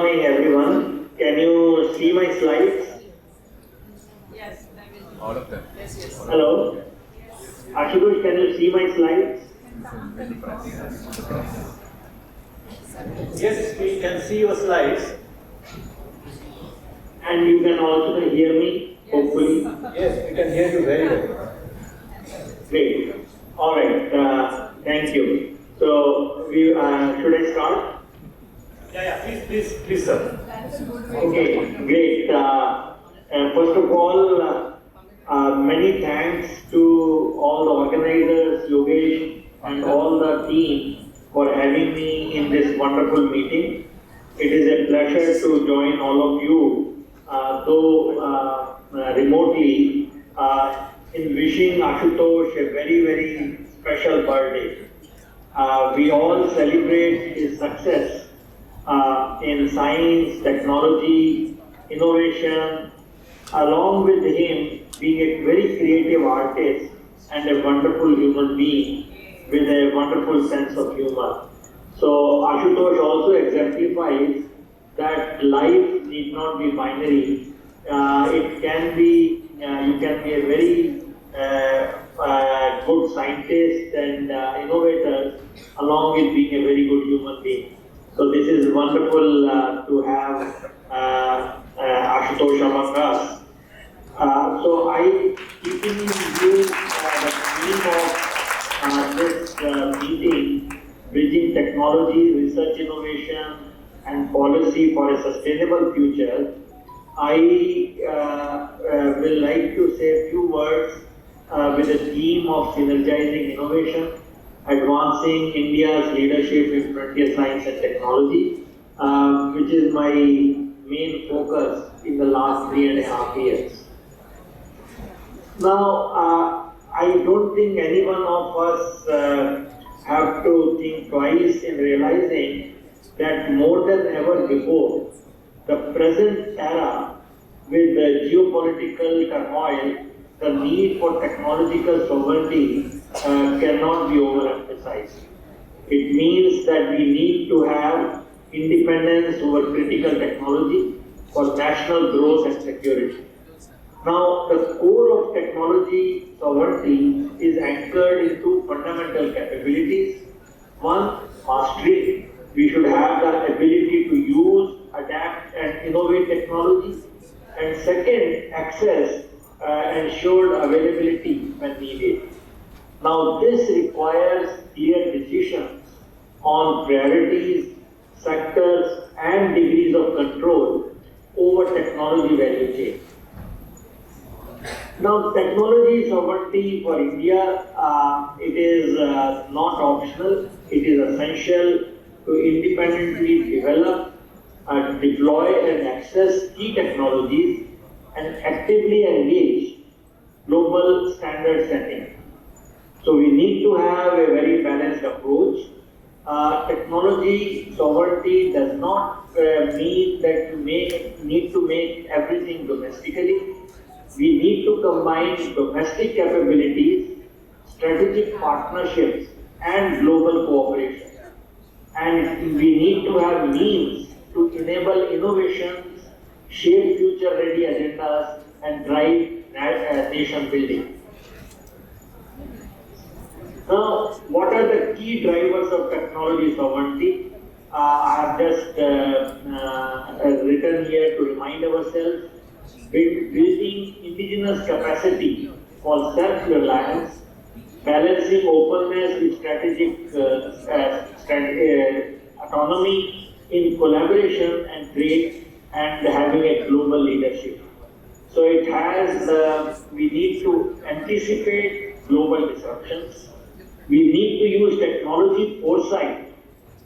Morning everyone. Can you see my slides? Yes. All of them. Yes. Hello? Ashutosh, can you see my slides? Yes, we can see your slides. And you can also hear me, hopefully. Yes, we can hear you very well. Great. Alright, thank you. So, should I start? Yeah, please, sir. Okay, great. First of all, many thanks to all the organizers, Yogesh, and all the team for having me in this wonderful meeting. It is a pleasure to join all of you, though remotely, in wishing Ashutosh a very, very special birthday. We all celebrate his success in science, technology, innovation, along with him being a very creative artist and a wonderful human being with a wonderful sense of humor. So Ashutosh also exemplifies that life need not be binary. It can be, you can be a very good scientist and innovator along with being a very good human being. So this is wonderful to have Ashutosh among us. So I, keeping in view the theme of this meeting, bridging technology, research innovation and policy for a sustainable future, I will like to say a few words with the theme of synergizing innovation, advancing India's leadership in frontier science and technology, which is my main focus in the last 3.5 years. Now, I don't think any one of us have to think twice in realizing that more than ever before, the present era with the geopolitical turmoil, the need for technological sovereignty cannot be overemphasized. It means that we need to have independence over critical technology for national growth and security. Now, the core of technology sovereignty is anchored in two fundamental capabilities. One, mastery. We should have the ability to use, adapt, and innovate technology. And second, access, ensured availability when needed. Now, this requires clear decisions on priorities, sectors, and degrees of control over technology value chain. Now, technology sovereignty for India, it is not optional, it is essential to independently develop, deploy and access key technologies and actively engage global standard setting. So we need to have a very balanced approach. Technology sovereignty does not mean that you need to make everything domestically. We need to combine domestic capabilities, strategic partnerships, and global cooperation. And we need to have means to enable innovations, shape future-ready agendas, and drive nation building. Now, what are the key drivers of technology sovereignty? I have just written here to remind ourselves. Building indigenous capacity for self-reliance, balancing openness with strategic autonomy in collaboration and trade, and having a global leadership. So it has, we need to anticipate global disruptions. We need to use technology foresight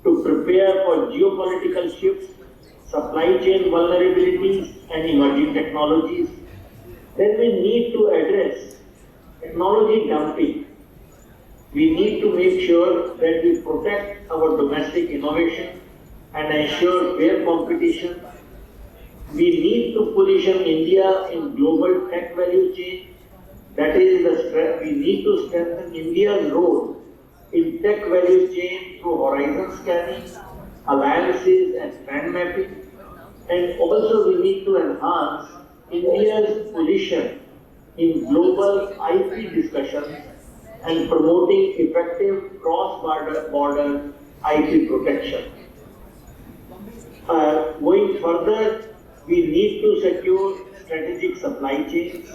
to prepare for geopolitical shifts, supply chain vulnerabilities, and emerging technologies. Then we need to address technology dumping. We need to make sure that we protect our domestic innovation and ensure fair competition. We need to position India in global tech value chain. That is the strength. We need to strengthen India's role in tech value chain through horizon scanning, alliances, and brand mapping. And also we need to enhance India's position in global IP discussions and promoting effective cross-border IP protection. Going further, we need to secure strategic supply chains.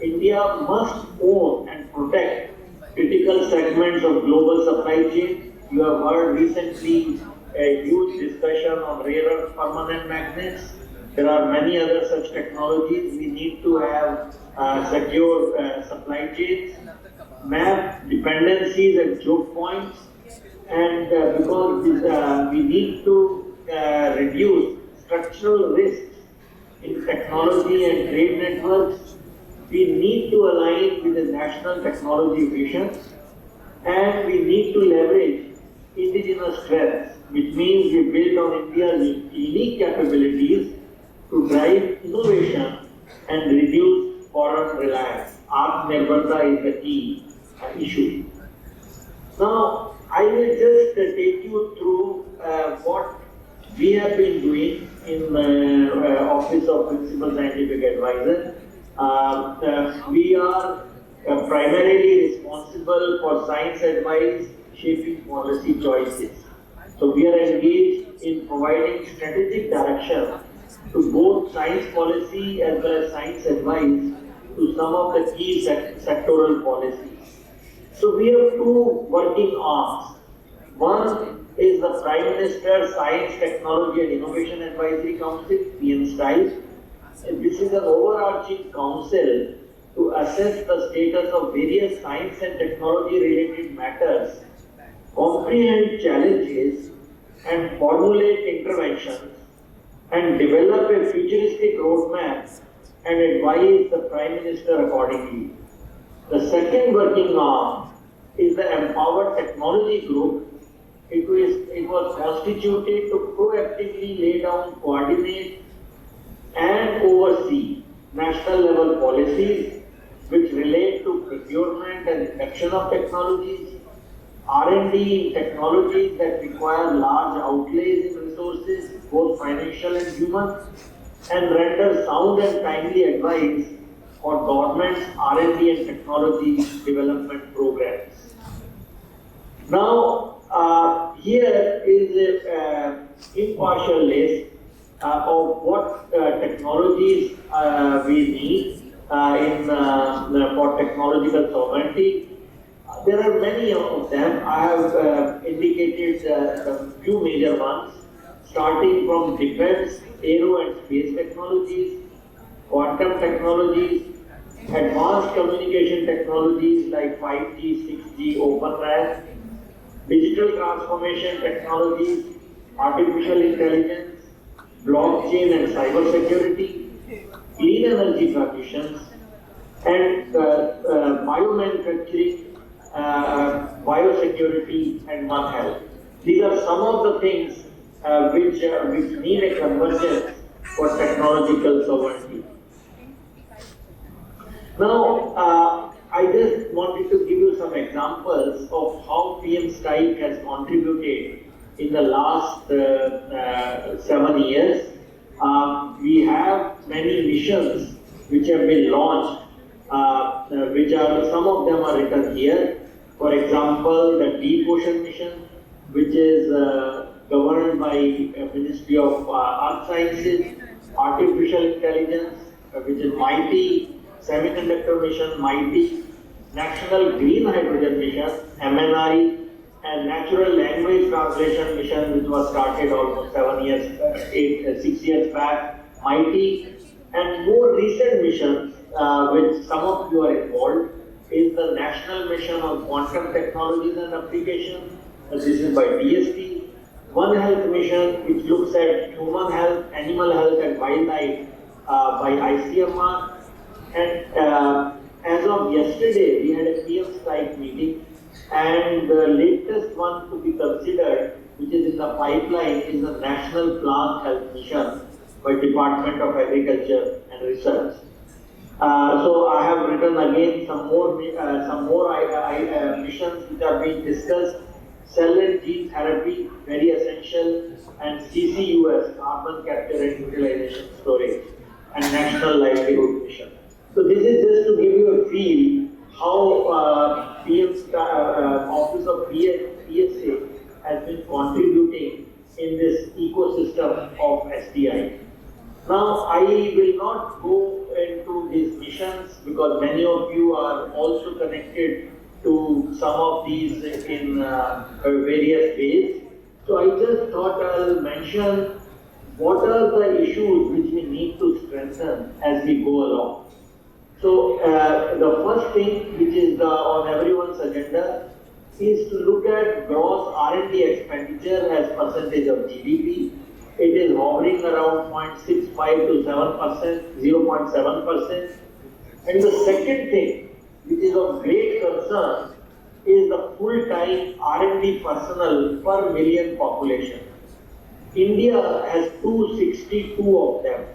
India must own and protect critical segments of global supply chain. You have heard recently a huge discussion on rare earth permanent magnets. There are many other such technologies. We need to have secure supply chains, map dependencies and choke points, and because we need to reduce structural risks in technology and trade networks, we need to align with the national technology vision, and we need to leverage indigenous strengths, which means we build on India's unique capabilities to drive innovation and reduce foreign reliance. Atmanirbharta is the key issue. Now, I will just take you through what we have been doing in the Office of Principal Scientific Advisor. We are primarily responsible for science advice, shaping policy choices. So we are engaged in providing strategic direction to both science policy as well as science advice to some of the key sectoral policies. So we have two working arms. One is the Prime Minister's Science, Technology and Innovation Advisory Council, PNSTI. This is an overarching council to assess the status of various science and technology related matters, comprehend challenges and formulate interventions, and develop a futuristic roadmap and advise the Prime Minister accordingly. The second working arm is the Empowered Technology Group. It was constituted to proactively lay down, coordinate and oversee national level policies which relate to procurement and induction of technologies, R&D in technologies that require large outlays in resources, both financial and human, and render sound and timely advice for government's R&D and technology development programs. Now, here is an impartial list of what technologies we need for technological sovereignty. There are many of them. I have indicated a few major ones, starting from defense, aero and space technologies, quantum technologies, advanced communication technologies like 5G, 6G, Open RAN, digital transformation technologies, artificial intelligence, blockchain and cyber security, clean energy transitions, and biomanufacturing, biosecurity and One Health. These are some of the things which need a convergence for technological sovereignty. Now, I just wanted to give you some examples of how PM STIPE has contributed in the last 7 years. We have many missions which have been launched, which are, some of them are written here. For example, the Deep Ocean mission, which is governed by Ministry of Earth Sciences, Artificial Intelligence, which is MIGHTY, Semiconductor mission, MIGHTY, National Green Hydrogen mission, MNRE, and Natural Language Translation mission, which was started almost 6 years back, MIGHTY, and more recent missions, which some of you are involved, is the National Mission on Quantum Technologies and Applications. This is by DST. One Health mission, which looks at human health, animal health, and wildlife by ICMR. And as of yesterday, we had a PM STIPE meeting, and the latest one to be considered, which is in the pipeline, is the National Plant Health Mission by Department of Agriculture and Research. So I have written again some more missions which are being discussed. cell and gene therapy, very essential, and CCUS, carbon capture and utilization storage, and national livelihood mission. So this is just to give you a feel how Office of PSA has been contributing in this ecosystem of STI. Now, I will not go into these missions because many of you are also connected to some of these in various ways. So I just thought I'll mention what are the issues which we need to strengthen as we go along. So the first thing which is on everyone's agenda is to look at gross R&D expenditure as percentage of GDP. It is hovering around 0.65 to 7%, 0.7%. And the second thing, which is of great concern, is the full-time R&D personnel per million population. India has 262 of them.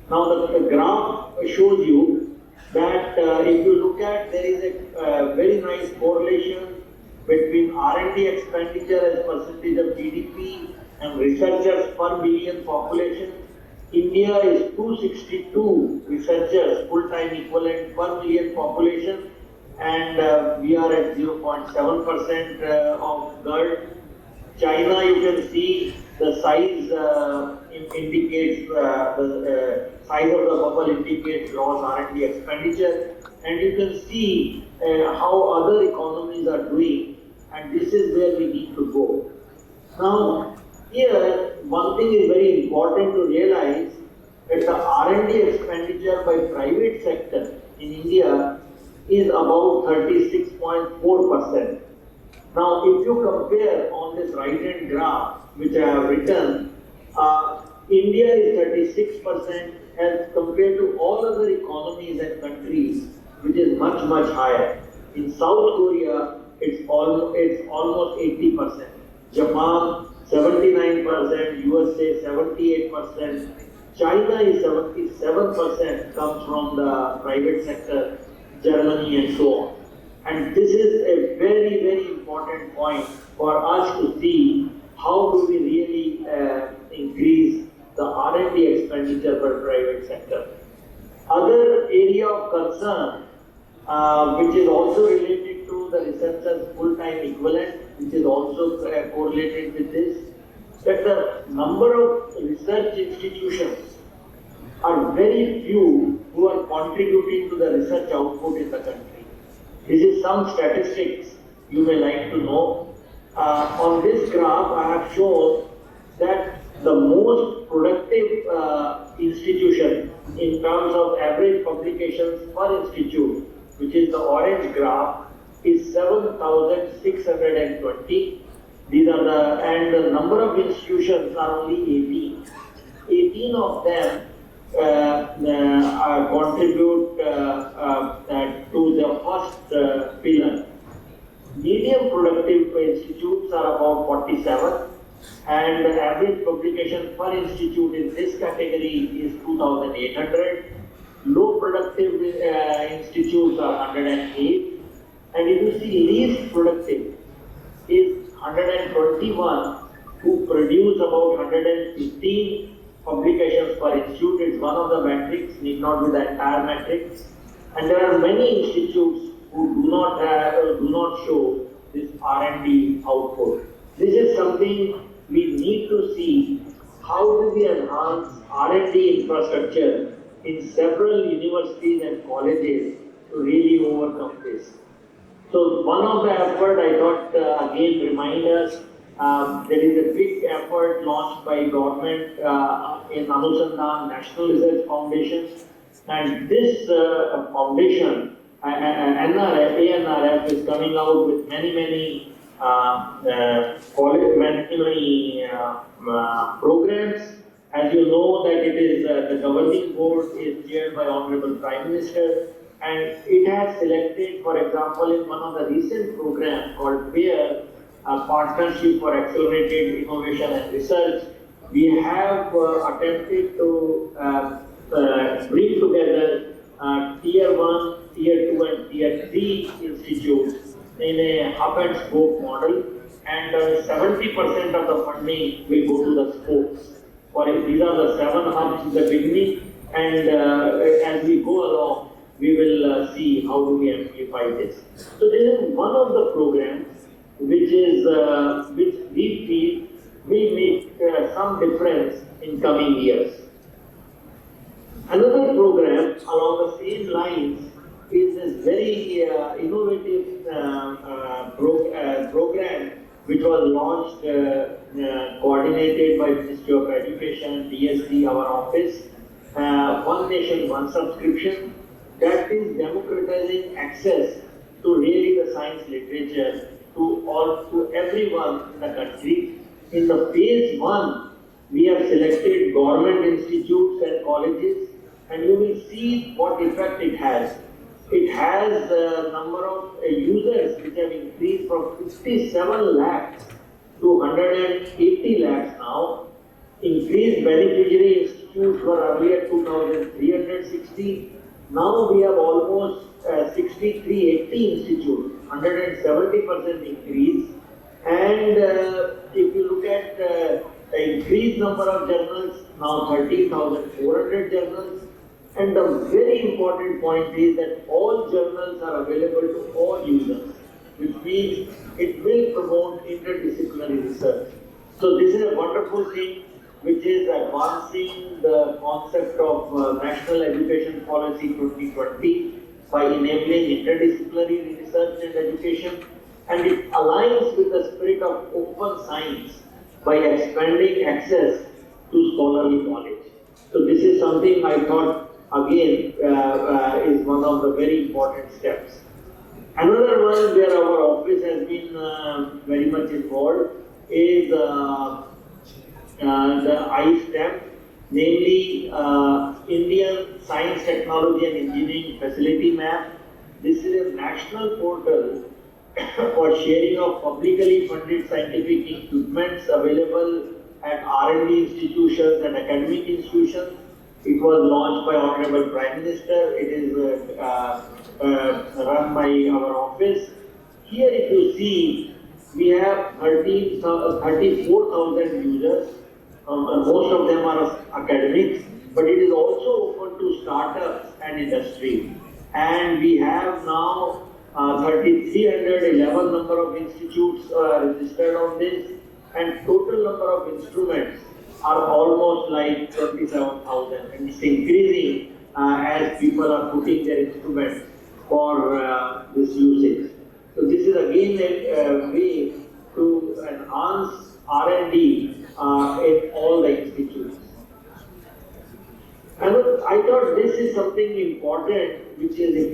Now the graph shows you that if you look at, there is a very nice correlation between R&D expenditure as percentage of GDP and researchers per million population. India is 262 researchers, full-time equivalent per million population, and we are at 0.7% of GERD. China, you can see the size indicates, the size of the bubble indicates gross R&D expenditure, and you can see how other economies are doing, and this is where we need to go. Now, here, one thing is very important to realize that the R&D expenditure by private sector in India is about 36.4%. Now, if you compare on this right-hand graph, which I have written, India is 36% as compared to all other economies and countries, which is much, much higher. In South Korea, it's almost 80%. Japan, 79%, USA 78%, China is 77% comes from the private sector, Germany and so on. And this is a very, very important point for us to see how do we really increase the R&D expenditure for private sector. Other area of concern, which is also related to the researchers full-time equivalent, which is also correlated with this, that the number of research institutions are very few who are contributing to the research output in the country. This is some statistics you may like to know. On this graph, I have shown that the most productive institution in terms of average publications per institute, which is the orange graph, is 7,620. These are and the number of institutions are only 18. 18 of them contribute to the first pillar. Medium productive institutes are about 47, and the average publication per institute in this category is 2,800. Low productive institutes are 108, and if you see least productive is 121, who produce about 115 publications per institute. It's one of the metrics, need not be the entire metrics. And there are many institutes who do not show this R&D output. This is something we need to see. How do we enhance R&D infrastructure in several universities and colleges to really overcome this? So one of the effort I thought again remind us, there is a big effort launched by government in Anusandhan National Research Foundation, and this foundation, ANRF, is coming out with many programs. As you know that it is the governing board is chaired by Honorable Prime Minister, and it has selected, for example, in one of the recent programs called PAIR, Partnership for Accelerated Innovation and Research, we have attempted to bring together Tier 1, Tier 2 and Tier 3 institutes in a hub and spoke model, and 70% of the funding will go to the sports. These are the 7 hubs in the beginning, and as we go along, we will see how do we amplify this. So this is one of the programs which we feel will make some difference in coming years. Another program along the same lines is this very innovative program which was launched, coordinated by Ministry of Education, DSC, our office, One Nation, One Subscription, that is democratizing access to really the science literature to everyone in the country. In the phase 1, we have selected government institutes and colleges, and you will see what effect it has. It has a number of users which have increased from 57 lakhs to 180 lakhs now. Increased beneficiary institutes were earlier 2,360. Now we have almost 6380 institutes, 170% increase. And if you look at the increased number of journals, now 13,400 journals. And the very important point is that all journals are available to all users, which means it will promote interdisciplinary research. So this is a wonderful thing which is advancing the concept of National Education Policy 2020 by enabling interdisciplinary research and education, and it aligns with the spirit of open science by expanding access to scholarly knowledge. So this is something I thought again is one of the very important steps. Another one where our office has been very much involved is the ISTEM, namely Indian Science, Technology and Engineering Facility Map. This is a national portal for sharing of publicly funded scientific equipments available at R&D institutions and academic institutions. It was launched by Honorable Prime Minister. It is run by our office. Here if you see, we have 34,000 users. Most of them are academics, but it is also open to startups and industry. And we have now 3,311 number of institutes registered on this, and total number of instruments are almost like 27,000, and it's increasing as people are putting their instruments for this usage. So this is again a way to enhance R&D in all the institutes. And I thought this is something important, which is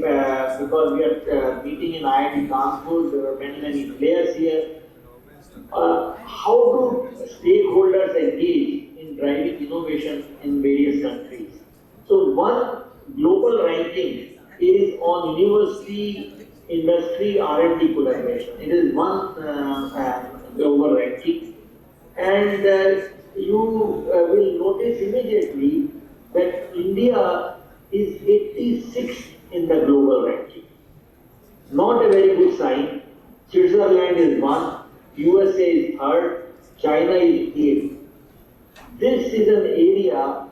because we are meeting in IIT Kanpur, there are many players here. How do stakeholders engage in driving innovation in various countries? So one global ranking is on university industry R&D collaboration. It is one global ranking, and you will notice immediately that India is 86th in the global ranking. Not a very good sign. Switzerland is 1, USA is 3rd, China is 8th. This is an area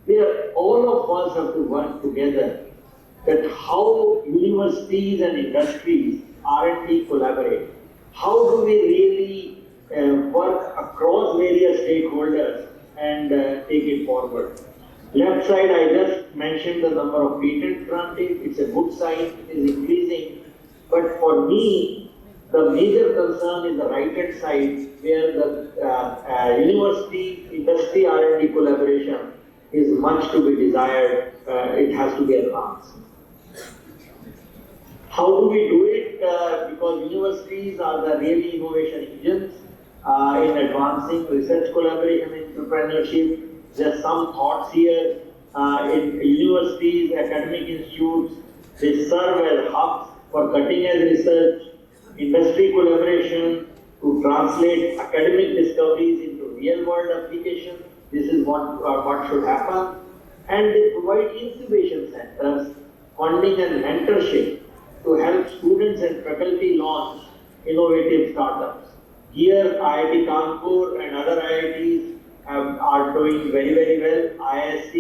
where all of us have to work together, that how universities and industries, R&D collaborate. How do we really work across various stakeholders and take it forward? Left side, I just mentioned the number of patents granted. It's a good sign, it is increasing. But for me, the major concern is the right-hand side, where the university industry R&D collaboration is much to be desired. It has to be advanced. How do we do it? Because universities are the really innovation engines in advancing research collaboration and entrepreneurship. Just some thoughts here. In universities, academic institutes, they serve as hubs for cutting-edge research, industry collaboration, to translate academic discoveries into real-world applications. This is what should happen. And they provide incubation centers, funding and mentorship to help students and faculty launch innovative startups. Here, IIT Kanpur and other IITs are doing very, very well, IISc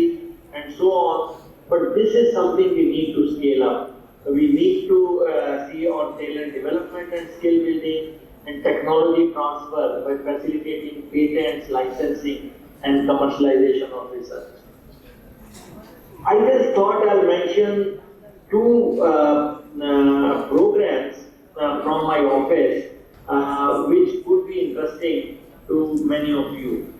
and so on. But this is something we need to scale up. So we need to see on talent development and skill building and technology transfer by facilitating patents, licensing, and commercialization of research. I just thought I'll mention two programs from my office which could be interesting to many of you.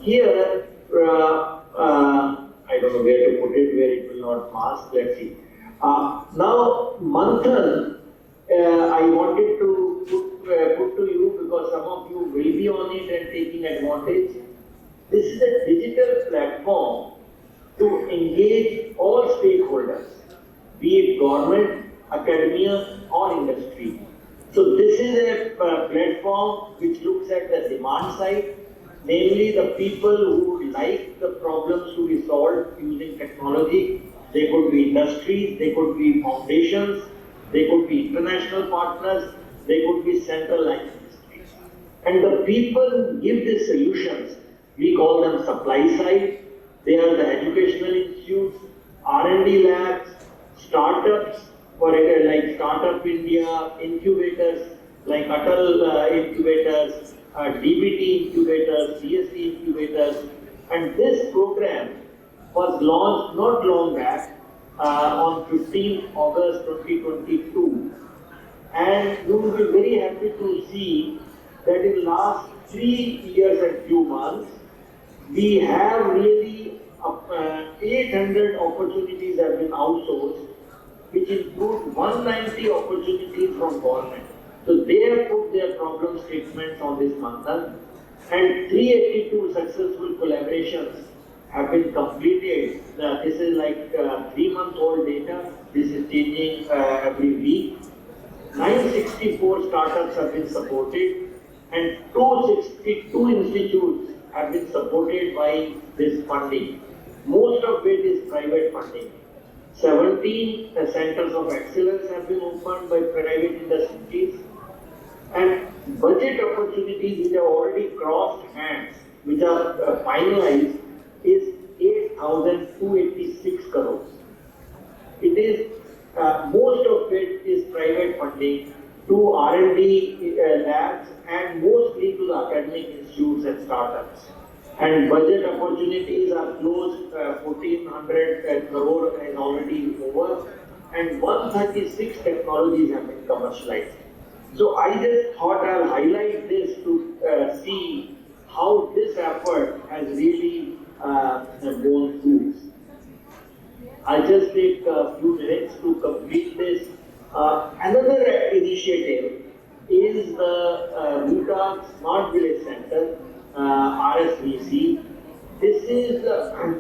Here, I don't know where to put it, where it will not pass, let's see. Now, Manthan, I wanted to put to you because some of you will be on it and taking advantage. This is a digital platform to engage all stakeholders, be it government, academia, or industry. So this is a platform which looks at the demand side, namely the people who would like the problems to be solved using technology. They could be industries, they could be foundations, they could be international partners, they could be centralized industries. And the people who give these solutions, we call them supply side. They are the educational institutes, R&D labs, startups, like Startup India, incubators like Atal incubators, DBT incubators, CSC incubators. And this program was launched not long back on 15 August 2022. And you will be very happy to see that in the last 3 years and few months, we have really 800 opportunities have been outsourced, which include 190 opportunities from government. So they have put their problem statements on this Manthan, and 382 successful collaborations have been completed. This is like 3-month-old data. This is changing every week. 964 startups have been supported, and 262 institutes have been supported by this funding. Most of it is private funding. 17 centers of excellence have been opened by private industries, and budget opportunities which have already crossed hands, which are finalized, is 8,286 crores. It is most of it is private funding to R&D labs and mostly to the academic institutes and startups. And budget opportunities are close, 1,400 crore is already over, and 136 technologies have been commercialized. So I just thought I'll highlight this to see how this effort has really borne fruits. I'll just take a few minutes to complete this. Another initiative is the Bhutan Smart Village Center, RSVC. This is a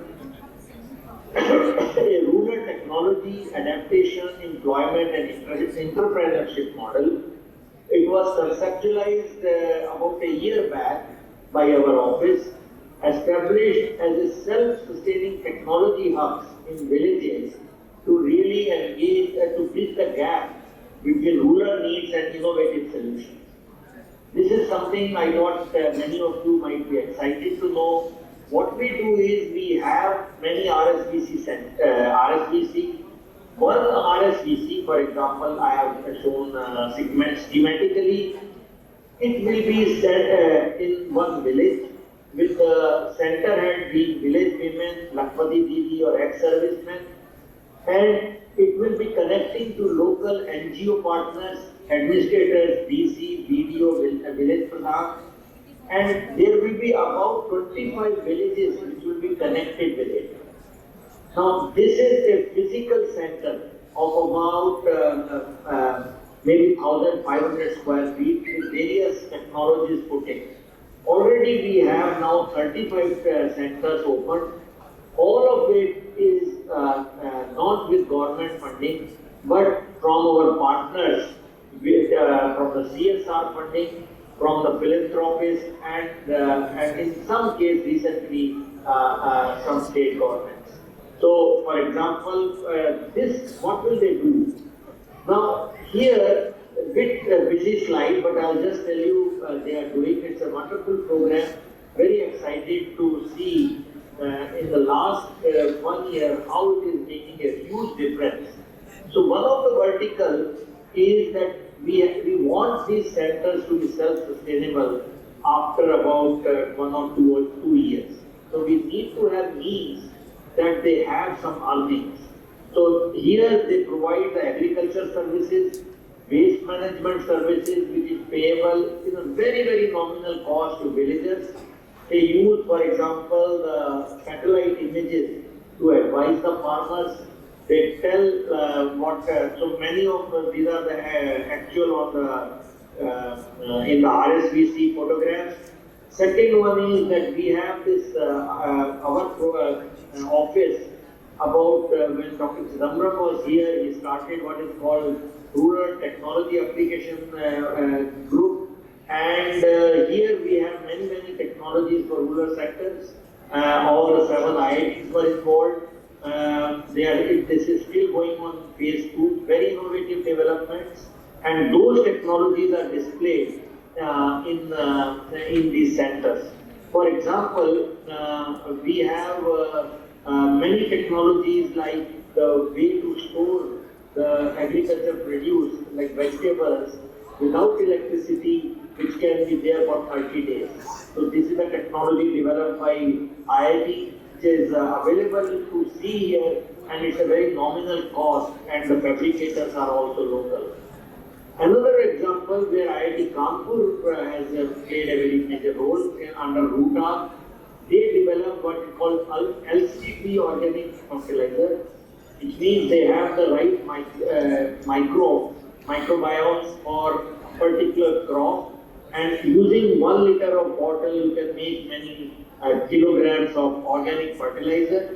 rural technology adaptation, employment and entrepreneurship model. It was conceptualized about a year back by our office, established as a self-sustaining technology hubs in villages to really engage, to bridge the gap between rural needs and innovative solutions. This is something I thought many of you might be excited to know. What we do is we have many RSVC. One RSVC, for example, I have shown schematically. It will be set in one village, with the center head being village women, Lakpati Didi or ex-servicemen, and it will be connecting to local NGO partners, administrators, DC, BDO, village pradhan, and there will be about 25 villages which will be connected with it. Now, this is a physical center of about maybe 1,500 square feet with various technologies put in. Already we have now 35 centers open. All of it is not with government funding, but from our partners, from the CSR funding, from the philanthropists, and in some case recently some state governments. So, for example, what will they do? Now, here a bit busy slide, but I'll just tell you they are doing. It's a wonderful program. Very excited to see in the last 1 year how it is making a huge difference. So one of the vertical is that we want these centers to be self-sustainable after about 1 or 2 years. So we need to have means that they have some earnings. So here they provide the agriculture services, waste management services, which is payable in a very, very nominal cost to villagers. They use, for example, the satellite images to advise the farmers. They tell so many of these are the actual on the in the RSVC photographs. Second one is that we have this our office about when Dr. Chidambaram was here, he started what is called Rural Technology Application Group, and here we have many technologies for rural sectors. All the 7 IITs were involved. This is still going on phase 2, very innovative developments, and those technologies are displayed in these centers. For example, we have many technologies like the way to store the agriculture produce, like vegetables, without electricity, which can be there for 30 days. So this is a technology developed by IIT, which is available to see here, and it's a very nominal cost, and the fabricators are also local. Another example where IIT Kanpur has played a very major role under RUTA, they developed what is called LCP organic fertilizer, which means they have the right microbiomes for a particular crop, and using 1 liter of bottle you can make many kilograms of organic fertilizer.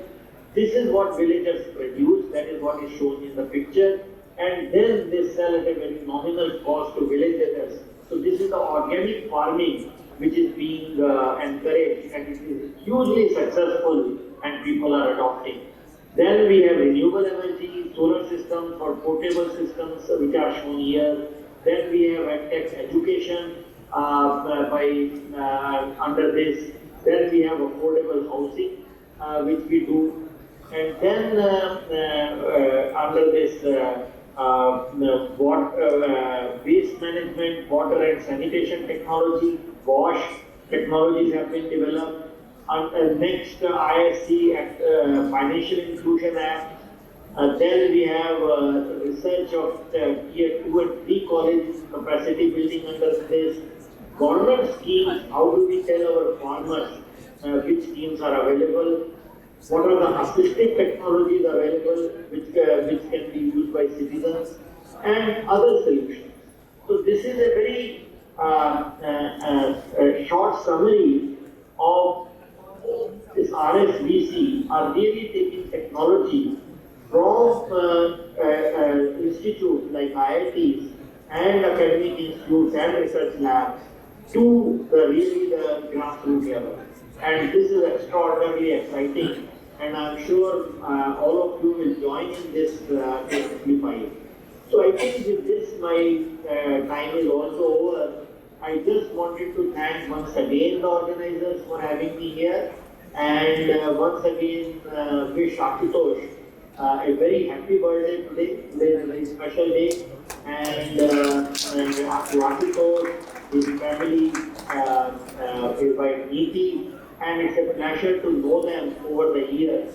This is what villagers produce, that is what is shown in the picture, and then they sell at a very nominal cost to villagers. So this is the organic farming which is being encouraged, and it is hugely successful and people are adopting. Then we have renewable energy, solar systems or portable systems which are shown here. Then we have tech education under this. Then we have affordable housing which we do. And then under this waste management, water and sanitation technology, WASH technologies have been developed. And next, ISC Financial Inclusion Act. Then we have research of Tier 2 and 3 college capacity building under this. Government schemes, how do we tell our farmers which schemes are available? What are the assistive technologies available which can be used by citizens, and other solutions. So this is a very short summary of this RSVC are really taking technology from institutes like IITs and academic institutes and research labs to the grassroots level. And this is extraordinarily exciting, and I'm sure all of you will join in this to amplify. So I think with this my time is also over. I just wanted to thank once again the organizers for having me here, and once again wish Ashutosh a very happy birthday today. Today is a very special day, and to Ashutosh, his family, his wife Neeti, and it's a pleasure to know them over the years.